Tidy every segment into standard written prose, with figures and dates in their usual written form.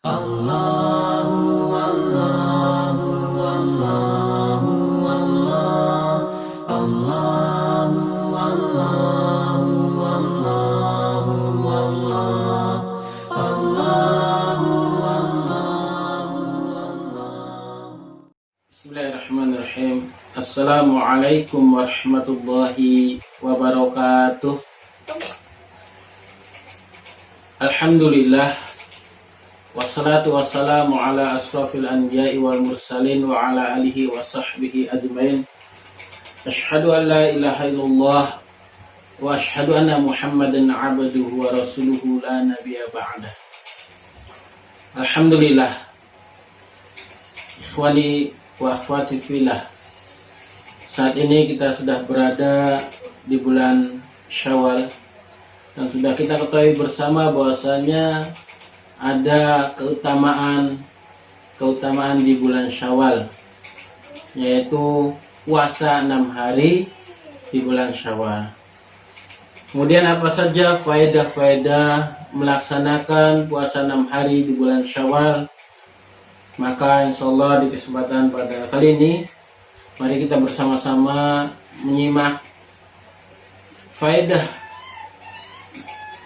Allahu Allahu Allahu Allah Allahu Allahu Allahu Allah Allahu Allahu Allah. Bismillahirrahmanirrahim. Assalamualaikum warahmatullahi wabarakatuh. Alhamdulillah, wassalatu wassalamu ala asrafil anbiya'i wal mursalin wa ala alihi wa sahbihi ajmain. Ashhadu an la ilaha illallah wa ashhadu anna Muhammadan abduhu wa rasuluhu la nabiyya ba'dah. Alhamdulillah, ikhwani wa akhwati fillah, saat ini kita sudah berada di bulan Syawal, dan sudah kita ketahui bersama bahwasanya ada keutamaan di bulan Syawal, yaitu puasa 6 hari di bulan Syawal. Kemudian apa saja faedah-faedah melaksanakan puasa 6 hari di bulan Syawal? Maka insyaallah di kesempatan pada kali ini, mari kita bersama-sama menyimak faedah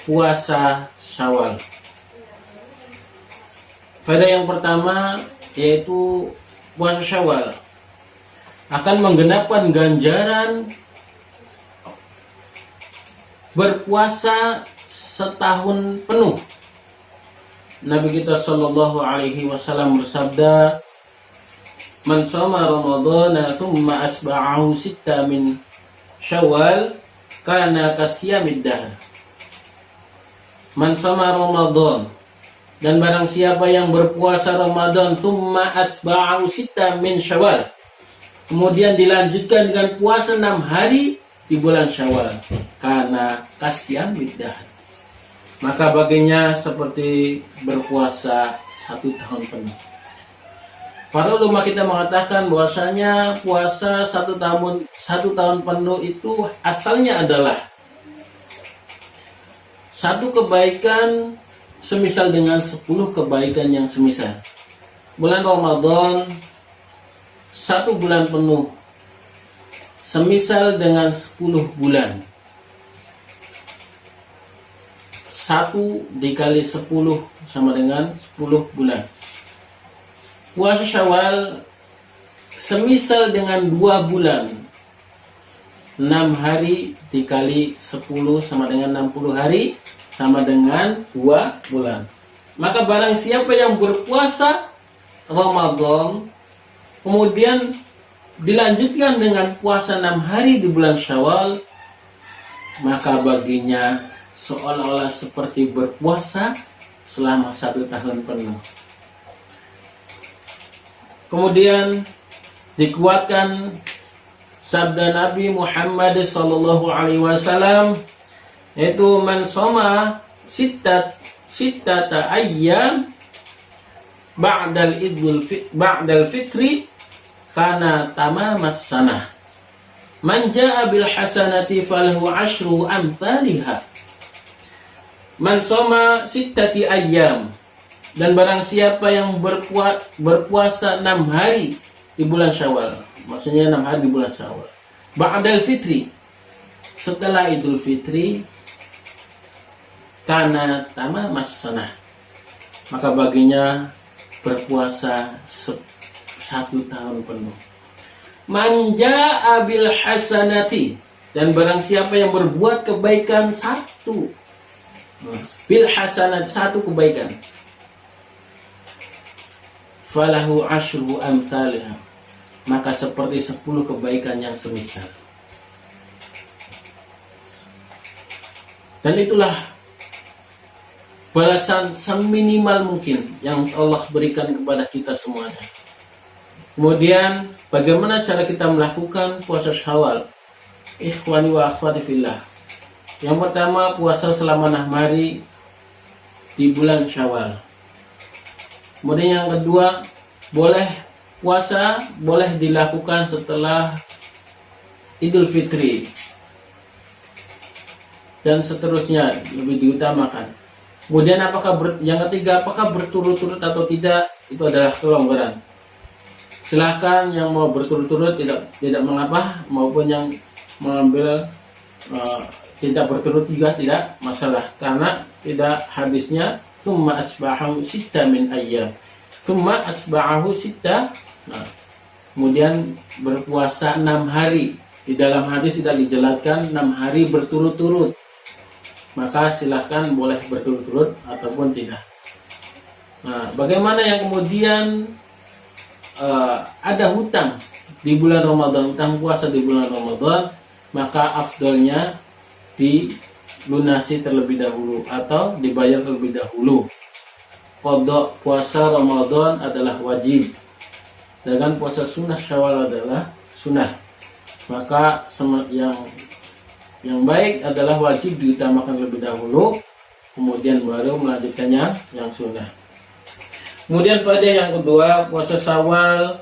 puasa Syawal. Faedah yang pertama yaitu puasa Syawal akan menggenapkan ganjaran berpuasa setahun penuh. Nabi kita Shallallahu Alaihi Wasallam bersabda, "Man shoma Ramadhana thumma asba'ahu sitta min Syawal kana kasiyamid dahr." Man shoma Ramadan, dan barang siapa yang berpuasa Ramadan thumma asba'ahu sitta min Syawal, kemudian dilanjutkan dengan puasa 6 hari di bulan Syawal, karena kasiyamid dahr, maka baginya seperti berpuasa 1 tahun penuh. Para ulama kita mengatakan bahwasanya puasa 1 tahun penuh itu asalnya adalah satu kebaikan semisal dengan 10 kebaikan yang semisal. Bulan Ramadan 1 bulan penuh semisal dengan 10 bulan. 1 dikali 10 sama dengan 10 bulan. Puasa Syawal semisal dengan 2 bulan. 6 hari dikali 10 sama dengan 60 hari, sama dengan 2 bulan. Maka barang siapa yang berpuasa Ramadan kemudian dilanjutkan dengan puasa 6 hari di bulan Syawal, maka baginya seolah-olah seperti berpuasa selama 1 tahun penuh. Kemudian dikuatkan sabda Nabi Muhammad sallallahu alaihi wasallam, yaitu man shoma sittata ayyam ba'dal fitri kana tamamas sanah. Man jaa bil hasanati falahu asyru amsalihha. Man shoma sittati ayyam, dan barang siapa yang berpuasa 6 hari di bulan Syawal, maksudnya 6 hari di bulan Syawal, ba'dal fitri, setelah Idul Fitri, kana tamamas sanah, maka baginya berpuasa 1 tahun penuh. Man jaa bil hasanati, dan barang siapa yang berbuat kebaikan 1, bil hasanat 1 kebaikan, falahu asyru amsalihha, maka seperti 10 kebaikan yang semisal. Dan itulah balasan seminimal mungkin yang Allah berikan kepada kita semuanya. Kemudian bagaimana cara kita melakukan puasa Syawal? Ikhwani wa akhwati fillah. Yang pertama, puasa selama 6 hari di bulan Syawal. Kemudian yang kedua, puasa boleh dilakukan setelah Idul Fitri. dan seterusnya lebih diutamakan. Kemudian yang ketiga, apakah berturut-turut atau tidak, itu adalah kelonggaran. Silahkan yang mau berturut-turut tidak mengapa, maupun yang mengambil tidak berturut juga tidak masalah, karena tidak hadisnya summa asbahu sitta min ayyam, summa asbahu sitta. Nah, kemudian berpuasa 6 hari. Di dalam hadis tidak dijelaskan 6 hari berturut-turut. Maka silahkan boleh berturut-turut ataupun tidak. Nah, bagaimana yang kemudian ada hutang di bulan Ramadan, hutang puasa di bulan Ramadan, maka afdolnya dilunasi terlebih dahulu atau dibayar terlebih dahulu. Qadha puasa Ramadan adalah wajib, sedangkan puasa sunnah Syawal adalah sunnah. Maka yang baik adalah wajib diutamakan lebih dahulu, kemudian baru melanjutkannya yang sunnah. Kemudian faedah yang kedua, puasa Syawal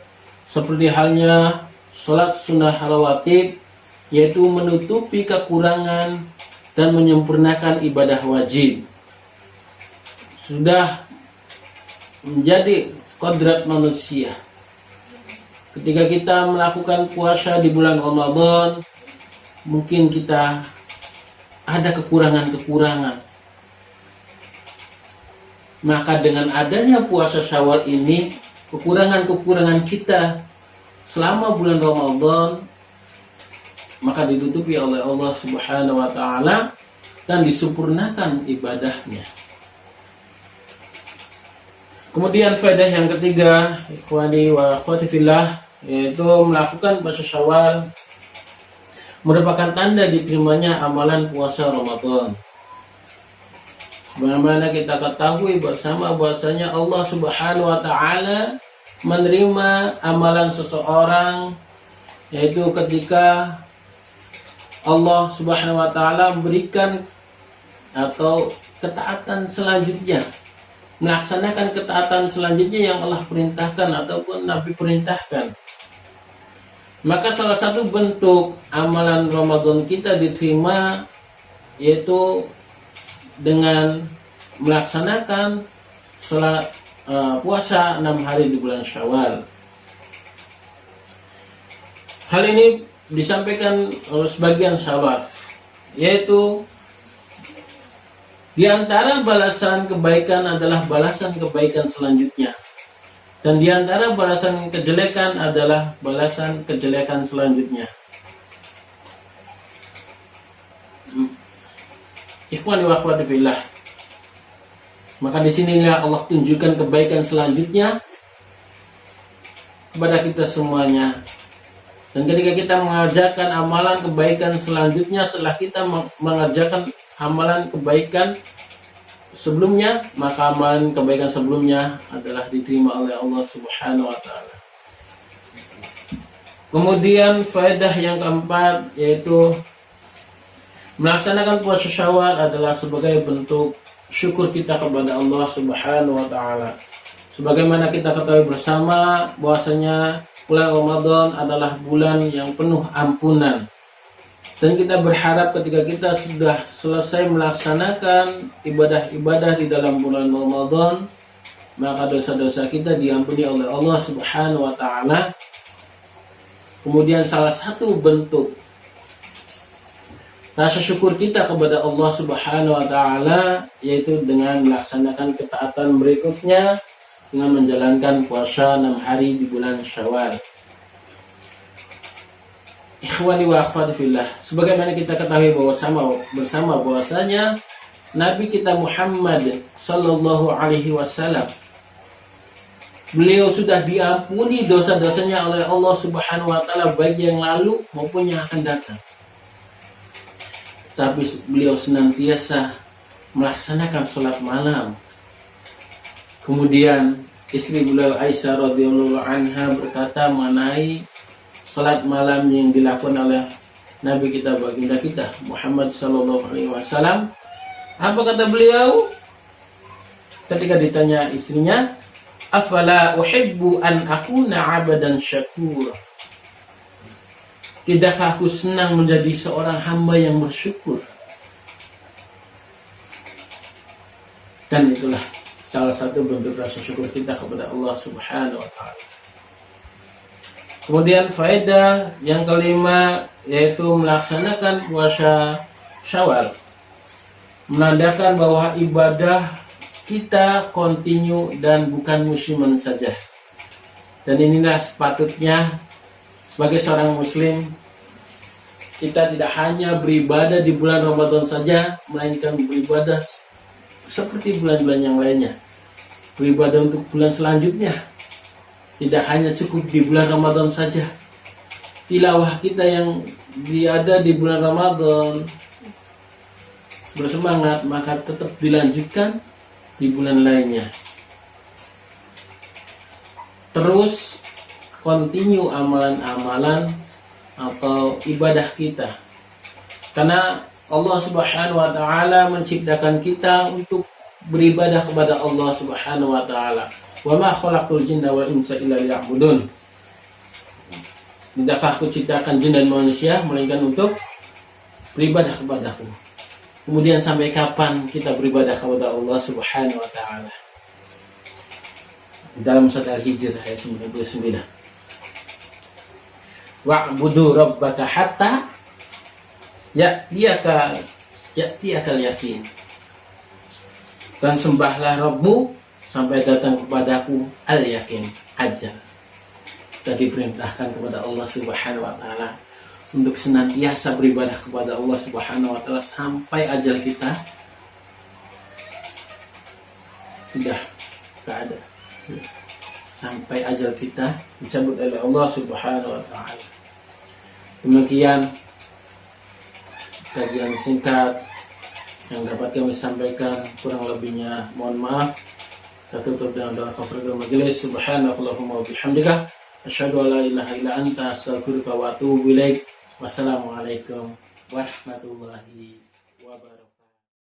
seperti halnya sholat sunnah rawatib, yaitu menutupi kekurangan dan menyempurnakan ibadah wajib. Sudah menjadi kodrat manusia. Ketika kita melakukan puasa di bulan Ramadan, mungkin kita ada kekurangan-kekurangan. Maka dengan adanya puasa Syawal ini, kekurangan-kekurangan kita selama bulan Ramadan maka ditutupi oleh Allah Subhanahu wa taala dan disempurnakan ibadahnya. Kemudian faedah yang ketiga, ikhwani wa akhwati fillah, yaitu melakukan puasa Syawal merupakan tanda diterimanya amalan puasa Ramadan. Bagaimana kita ketahui bersama bahwasanya Allah Subhanahu wa taala menerima amalan seseorang, yaitu ketika Allah Subhanahu wa taala memberikan atau ketaatan selanjutnya, melaksanakan ketaatan selanjutnya yang Allah perintahkan ataupun Nabi perintahkan. Maka salah satu bentuk amalan Ramadan kita diterima yaitu dengan melaksanakan sholat puasa 6 hari di bulan Syawal. Hal ini disampaikan oleh sebagian salaf, yaitu di antara balasan kebaikan adalah balasan kebaikan selanjutnya, dan di antara balasan kejelekan adalah balasan kejelekan selanjutnya. Ikhwani wa akhwati fillah, maka di sinilah Allah tunjukkan kebaikan selanjutnya kepada kita semuanya. Dan ketika kita mengerjakan amalan kebaikan selanjutnya setelah kita mengerjakan amalan kebaikan sebelumnya, maka amalan kebaikan sebelumnya adalah diterima oleh Allah Subhanahu wa taala. Kemudian faedah yang keempat, yaitu melaksanakan puasa Syawal adalah sebagai bentuk syukur kita kepada Allah Subhanahu wa taala. Sebagaimana kita ketahui bersama bahwasanya bulan Ramadan adalah bulan yang penuh ampunan. Dan kita berharap ketika kita sudah selesai melaksanakan ibadah-ibadah di dalam bulan Ramadan, maka dosa-dosa kita diampuni oleh Allah Subhanahu wa taala. Kemudian salah satu bentuk rasa syukur kita kepada Allah Subhanahu wa taala yaitu dengan melaksanakan ketaatan berikutnya dengan menjalankan puasa 6 hari di bulan Syawal. Ikhwani wa akhwati fillah, sebagaimana kita ketahui bersama bahwasanya Nabi kita Muhammad sallallahu alaihi wasallam, beliau sudah diampuni dosa-dosanya oleh Allah Subhanahu wa taala baik yang lalu maupun yang akan datang. Tapi beliau senantiasa melaksanakan sholat malam. Kemudian istri beliau Aisyah radhiyallahu anha berkata mengenai sholat malam yang dilakukan oleh Nabi kita, baginda kita Muhammad sallallahu alaihi wasallam. Apa kata beliau ketika ditanya istrinya, afala uhibbu an akuna abadan syakur. Tidakkah aku senang menjadi seorang hamba yang bersyukur? Dan itulah salah satu bentuk rasa syukur kita kepada Allah Subhanahu wa taala. Kemudian faedah yang kelima yaitu melaksanakan puasa Syawal, menandakan bahwa ibadah kita kontinu dan bukan musiman saja. Dan inilah sepatutnya sebagai seorang muslim, kita tidak hanya beribadah di bulan Ramadan saja, melainkan beribadah seperti bulan-bulan yang lainnya. Beribadah untuk bulan selanjutnya. Tidak hanya cukup di bulan Ramadan saja. Tilawah kita yang ada di bulan Ramadan bersemangat, maka tetap dilanjutkan di bulan lainnya. Terus continue amalan-amalan atau ibadah kita. Karena Allah Subhanahu wa taala menciptakan kita untuk beribadah kepada Allah Subhanahu wa taala. Wa ma khalaqtul jinna wal insa illa liya'budun. Tidakkah aku ciptakan jin dan manusia melainkan untuk beribadah kepadaku. Kemudian sampai kapan kita beribadah kepada Allah Subhanahu wa taala? Dalam surat Al-Hijr ayat 99. Wa'budu rabbaka hatta ya'tiyakal yakin. Dan sembahlah Rabbmu sampai datang kepadaku al-yakin, ajal. Kita diperintahkan kepada Allah Subhanahu wa taala untuk senantiasa beribadah kepada Allah Subhanahu wa taala sampai ajal kita tidak ada. Sampai ajal kita dicabut oleh Allah Subhanahu wa taala. Demikian kajian singkat yang dapat kami sampaikan, kurang lebihnya mohon maaf. Kita tutup dengan doa kafaratul majelis. Subhanakallahumma wa bihamdika asyhadu an la ilaha illa anta astaghfiruka wa atubu ilaik. Wassalamualaikum warahmatullahi wabarakatuh.